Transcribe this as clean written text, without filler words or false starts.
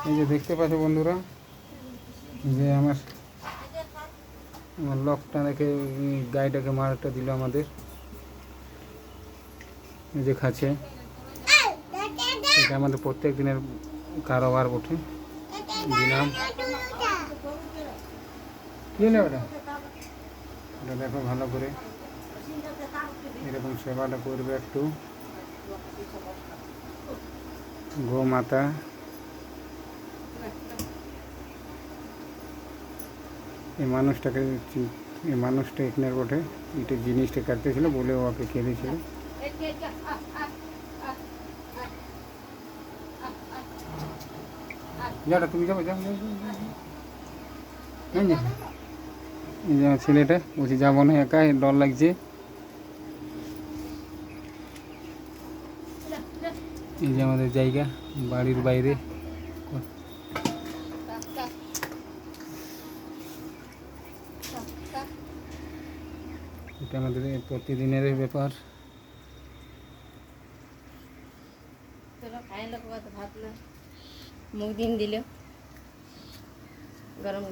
এই যে দেখতে পাচ্ছ বন্ধুরা, যে আমার লকটা রেখে গাইটাকে মারটা দিল আমাদের, এই যে খাচ্ছে। এটা আমাদের প্রত্যেক দিনের কারোবার বটে। দিলাম কি হলো ওটা, এটা দেখো ভালো করে এরকম সেবাটা করবে একটু। গোমাতা এই মানুষটা এখানে বটে, এটা জিনিসটা কাটতেছিল বলে ওকে খেলেছিল। যাও তুমি যাবো, যাও এই যে আমার ছেলেটা বলছি যাবো না, একা ডর লাগছে। এই যে আমাদের জায়গা বাড়ির বাইরে, এটা আমাদের প্রতিদিনের ব্যাপার। মুখ দিন দিল গরম।